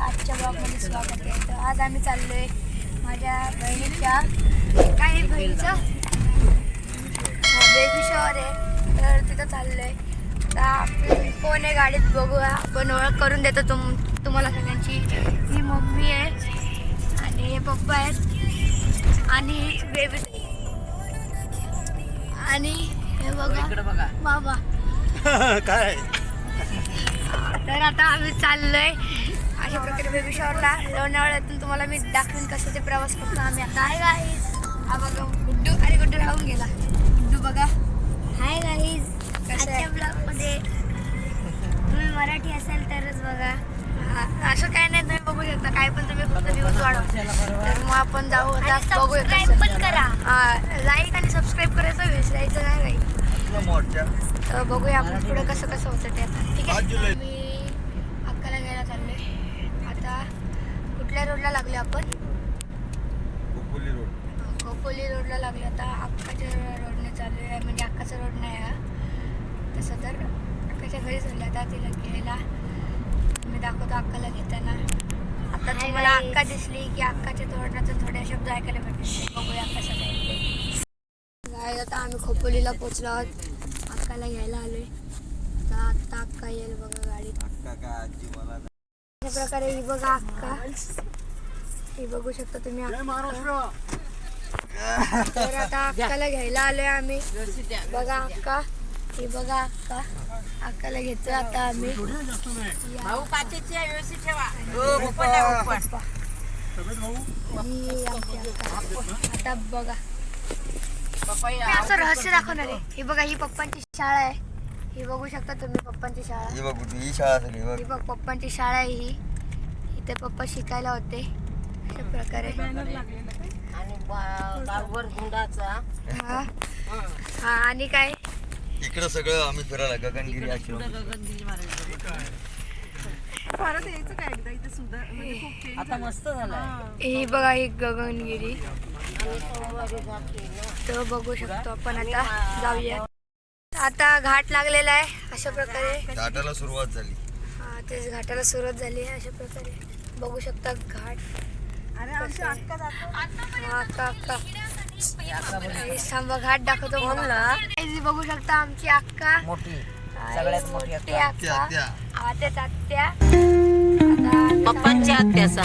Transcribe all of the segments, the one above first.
आजच्या ब्लॉगमध्ये स्वागत आहे. तर आज आम्ही चाललो आहे माझ्या बहिणीच्या काय बहिणीचं बेबी शॉवर आहे, तर तिथं चाललो आहे. तर आपण कोण आहे गाडीत बघूया, आपण ओळख करून देतो तुम्हाला सगळ्यांची. ही मम्मी आहे आणि हे पप्पा आहेत आणि बेबी आणि हे बघा बाबा काय. तर आता आम्ही चाललोय अशा प्रकारे बेबी शॉवरला लोणावळ्यातून. तुम्हाला मी दाखवीन कसं ते प्रवास करतो आम्ही आता. हाय गाईज, हा बघा गुड्डू, आणि गुड्डू राहून गेला. गुड्डू बघा. हाय गाईज, आजच्या ब्लॉगमध्ये तुम्ही मराठी असाल तरच बघा. असं काय नाही, तुम्ही बघू शकता काय पण, तुम्ही फक्त व्ह्यूज वाढवा. तर मग आपण जाऊ आता, बघूया. लाईक आणि सबस्क्राईब करायचं विसरायचं नाही काही. तर बघूया आपण पुढे कसं कसं होतं ते आता. ठीक आहे, मी अक्काला घ्यायला चाललोय आता. कुठल्या रोडला लागले आपण? खोपोली रोडला लागले आता. अक्काच्या रोडने चालू आहे, म्हणजे अक्काचा रोड नाही हा तसं. तर अक्काच्या घरी चालले आता तिला घ्यायला. मी दाखवतो अक्काला घेताना. आता तुम्हाला अक्का दिसली की अक्काच्या तोडण्याचं थोडे शब्द ऐकायला भेटले. बघूया कसं काय. आता आम्ही खोपोलीला पोचलो आहोत. अक्काला घ्यायला आलोय. तर आता अक्का येईल बघा गाडीत. अशा प्रकारे ही बघा अक्का, ही बघू शकता तुम्ही अक्का. तर आता अक्काला घ्यायला आलोय आम्ही. बघा अक्का, ही बघा अक्का. अक्काला घेतो आता आम्ही. आता बघा असं रहस्य दाखवणार आहे. ही बघा, ही पप्पांची शाळा आहे. ही बघू शकता तुम्ही पप्पांची शाळा. ही बघ पप्पांची शाळा आहे ही. इथे पप्पा शिकायला होते अशा प्रकारे. हा आणि काय इकडं सगळं आम्ही फिरायला गगनगिरी आता मस्त झालं. ही बघा, ही गगनगिरी. तर बघू शकतो आपण. आता जाऊया. आता घाट लागलेला आहे अशा प्रकारे. घाटाला सुरुवात झाली. हा, तेच घाटाला सुरुवात झाली आहे अशा प्रकारे. बघू शकता घाट. थांबा, घाट दाखवतो मला. बघू शकता आमची अक्का, मोठी, सगळ्यात मोठी अक्का. तेच आत्या, पप्पांच्या आत्याचा.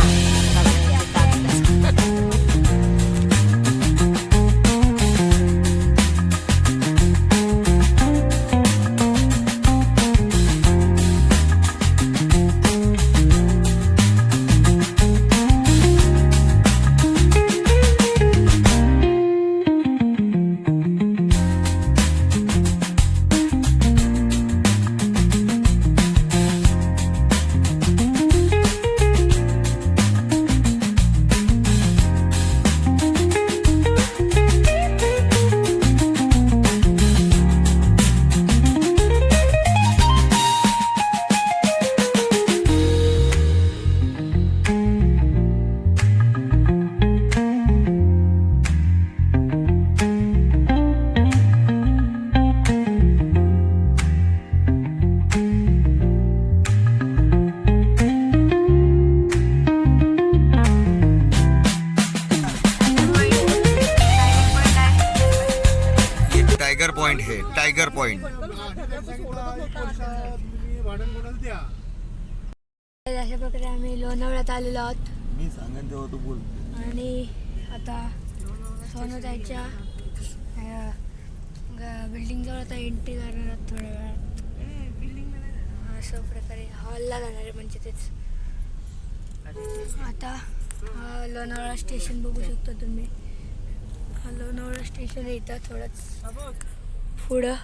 टायगर पॉइंट है, टायगर पॉइंट. अशा प्रकारे आम्ही लोणावळ्यात आलेलो आहोत. मी सांगेन तेव्हा तू बोल. आणि आता सोनोताईच्या बिल्डिंग जवळ आता एंट्री करणार आहोत थोड्या वेळात. अशा प्रकारे हॉलला जाणार आहे, म्हणजे तेच. आता लोणावळा स्टेशन बघू शकता तुम्ही. लोणावळा स्टेशन येतं थोडंच पुढं.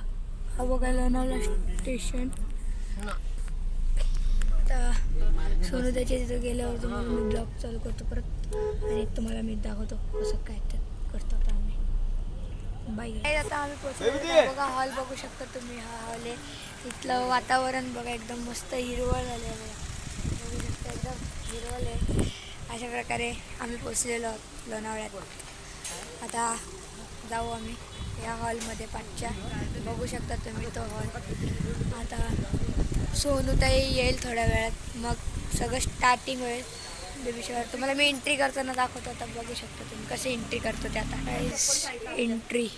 हा बघा लोणावळा स्टेशन. आता सोनोताईच्या तिथं गेल्यावर तुम्हाला मी ब्लॉग चालू करतो परत, आणि तुम्हाला मी दाखवतो कसं काय ते करतो आता आम्ही. बाय. आता आम्ही पोहोचलो. बघा हॉल बघू शकता तुम्ही. हा हॉल आहे. इथलं वातावरण बघा, एकदम मस्त हिरवळ झालं आहे बघा. बघू शकता एकदम हिरवळ आहे. अशा प्रकारे आम्ही पोचलेलो आहोत लोणावळ्यात. आता जाऊ आम्ही या हॉलमध्ये 5च्या. बघू शकता तुम्ही तो हॉल. आता सोनूताई येईल थोड्या वेळात, मग सगळं स्टार्टिंग होईल बेबी शॉवर. तुम्हाला मी एंट्री करताना दाखवतो, आता बघू शकता तुम्ही कशी एंट्री करतो ते. आता एंट्री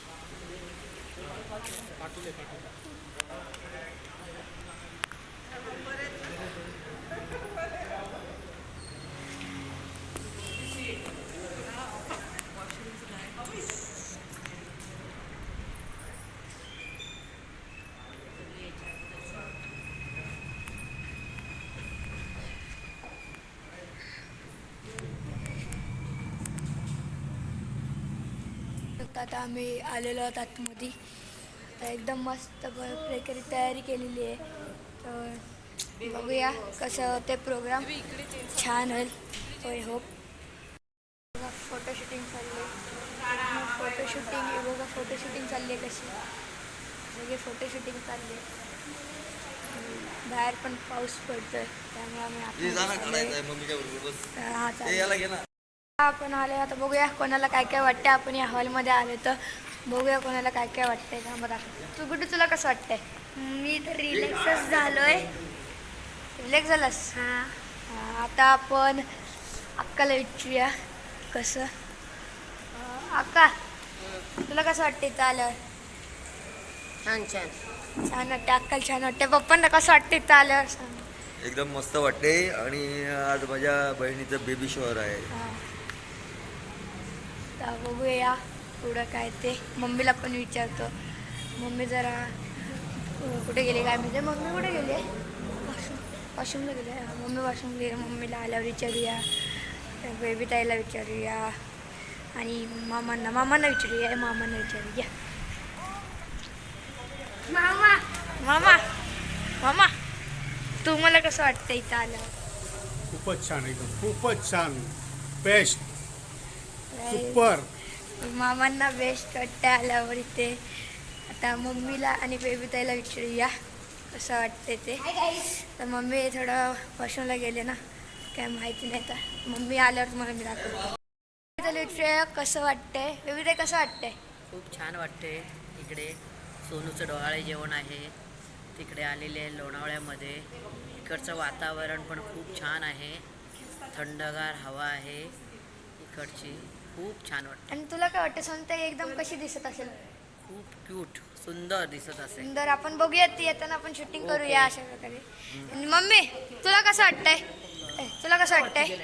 आता आम्ही आलेलो आहोत आतमध्ये. तर एकदम मस्त प्रकारे तयारी केलेली आहे. तर बघूया कसं ते प्रोग्राम छान होईल. होय होप. बघा फोटोशूटिंग चालली आहे. फोटोशूटिंग चालली आहे कशी. सगळे फोटोशूटिंग चालली आहे. बाहेर पण पाऊस पडतोय त्यामुळे आम्ही हा चालेल. आपण आले आता बघूया कोणाला काय काय वाटतं. आपण या हॉलमध्ये आले तर बघूया कोणाला काय काय वाटतंय का. मला तू गुड्डू तुला कसं वाटतंय? मी तर रिलॅक्सच झालोय. रिलॅक्स झालास? हां. आता आपण अक्काला विचारूया कसं. अक्का तुला कसं वाटतं इथं आल्यावर? छान छान वाटतं. अक्काला छान वाटतं. पप्पांना कसं वाटतं इथं आल्यावर सांग. एकदम मस्त वाटते. आणि आज माझ्या बहिणीचं बेबी शॉवर आहे. हां. तर बघूया पुढं काय ते. मम्मीला पण विचारतो. मम्मी जरा कुठे गेली काय म्हणजे. मम्मी कुठे गेली आहे? वॉशरूमला गेली आहे. मम्मी वॉशरूमला गेली. मम्मीला आल्यावर विचारूया. बेबी ताईला विचारूया आणि मामांना विचारूया. मामा मामा तू मला कसं वाटतं इथं आल्यावर? खूपच छान, एकदम खूपच छान, बेस्ट, सुपर. मामांना बेस्ट वाटतं आल्यावर इथे. आता मम्मीला आणि बेबी ताईला विचारूया कसं वाटते ते. तर मम्मी थोडं वॉशरूमला गेले ना, काय माहिती नाही. तर मम्मी आल्यावर तुम्हाला मी दाखवतो. त्याला विचारूया कसं वाटतंय. बेबी ताई कसं वाटतंय? खूप छान वाटते. इकडे सोनूचं डोहाळे जेवण आहे. तिकडे आलेले आहे लोणावळ्यामध्ये. इकडचं वातावरण पण खूप छान आहे. थंडगार हवा आहे इकडची. खूप छान वाटतं. आणि तुला काय वाटतं सोनताई एकदम कशी दिसत असेल? खूप क्यूट सुंदर दिसत असेल. सुंदर. आपण बघूया ती येताना आपण शूटिंग करूया अशा प्रकारे. आणि मम्मी तुला कसं वाटतंय? तुला कसं वाटतंय?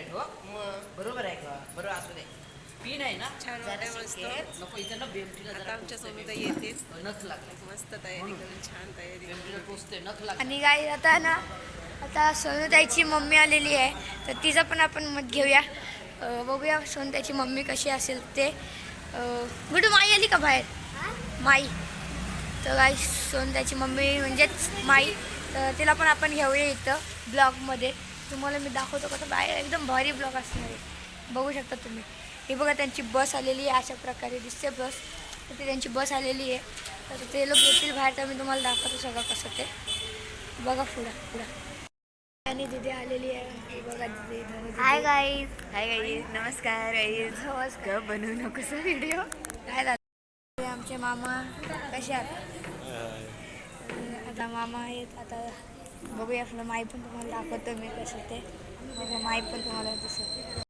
बरोबर आहे का? बरोबर असू दे. पीन आहे ना छान वाटतंय. मस्त. नको इथं ना बेमटीला आता आमच्या सोबत येतील. नख लागले. मस्त तयारी करून छान तयारी. बेमटीला टोचते नख लागले. आणि गाई आता ना आता सोनूताईची मम्मी आलेली आहे. तर तिचं पण आपण मत घेऊया. बघूया सोनूताईची मम्मी कशी असेल ते. गुडू माई आली का बाहेर? माई. तर गाई सोनूताईची मम्मी म्हणजेच माई. तर तिला पण आपण घेऊया इथं ब्लॉगमध्ये. तुम्हाला मी दाखवतो कसं बाहेर एकदम भारी ब्लॉग असणार आहे. बघू शकता तुम्ही. हे बघा त्यांची बस आलेली आहे. अशा प्रकारे दिसते बस. तर ती त्यांची बस आलेली आहे. तर ते लोक येतील बाहेर. तर मी तुम्हाला दाखवतो सगळं कसं ते. बघा पुढं आणि दीदी आलेली आहे. हे बघा दीदी. Hi guys. नमस्कार गाईज. नमस्कार. बनवू नकोस व्हिडिओ. काय झालं? आमचे मामा कसे आहेत? आता मामा आहेत. आता बघूया आपलं माई पण तुम्हाला दाखवतो मी कसं ते. बघा माई पण तुम्हाला दिसत.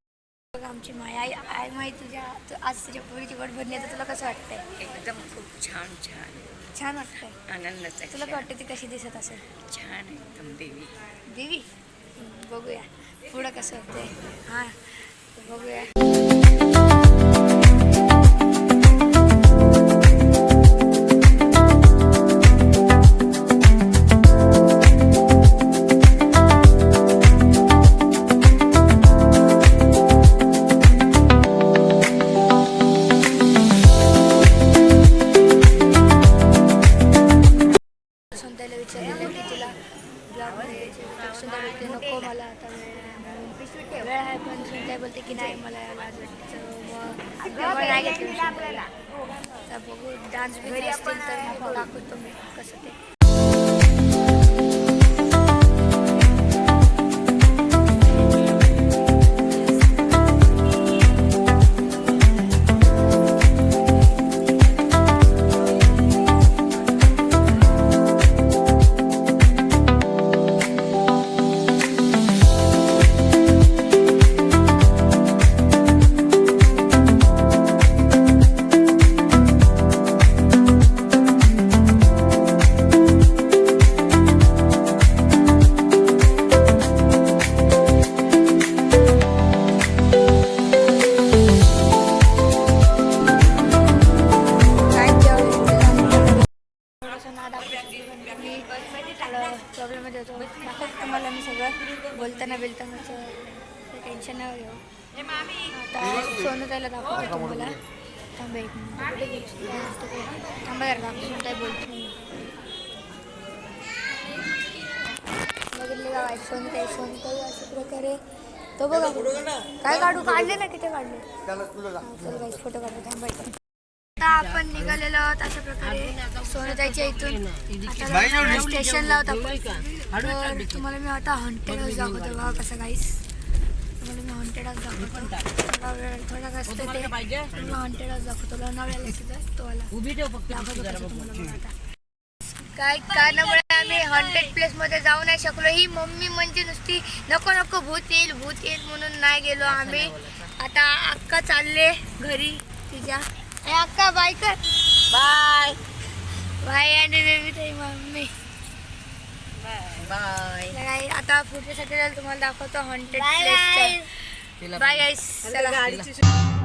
बघा आमची माई. आई माई तुझ्या आज तुझ्या पोरीची गोड भरली. तर तुला कसं वाटतंय? एकदम खूप छान छान वाटतंय. आनंदाचा तुला काय वाटतं ती कशी दिसत असेल? छान एकदम देवी. देवी. बघूया पुढं कसं होतंय. हां बघूया. सोनताईला विचारलेलं की तुला ब्लॉगमध्ये यायचं. सोनताई बोलते नको मला आता वेळ आहे. पण सोनताई बोलते की नाही मला लाज वाटते. मग तेव्हा नाही घेतलं सोनताईला. तर बघू डान्स बिन्स असतील तर मग दाखवतो मी कसं ते. असं ना दाखवतो मी प्रॉब्लेममध्ये होतो दाखवतो तुम्हाला मी सगळं बोलताना टेन्शन नाही घेऊ. आता सोनू त्याला दाखवतो तुम्हाला. थांबा एक मिनिट थांबा जरा दाखवून काय बोलतो बघितले का वाईट सोनू काही अशा प्रकारे तो बघा काय काढले ना किती काढले चल गाईस फोटो काढतो थांबा. आता आपण निघालेलो आहोत अशा प्रकारे सोनताईच्या इथून. आता स्टेशनला होता तर तुम्हाला मी आता हॉन्टेड हाऊस दाखवतो बघा कसं गाईस. तुम्हाला मी हॉन्टेड हाऊस दाखवतो थोडा कसं ते मी हॉन्टेड हाऊस दाखवतो लोणावळ्याला सुद्धा तो दाखवतो तुम्हाला बघा आता. काय कारणामुळे आम्ही हॉन्टेड प्लेसमध्ये जाऊ नाही शकलो. ही मम्मी म्हणजे नुसती नको नको भूत येईल म्हणून नाही गेलो आम्ही. आता अक्का चालले घरी तिच्या. अक्का बाय कर. Bye bye. आणि बेबी ताई मम्मी बाय. आता पुढच्या साठी तुम्हाला दाखवतो हॉन्टेड प्लेस. बाय गाईस. चला.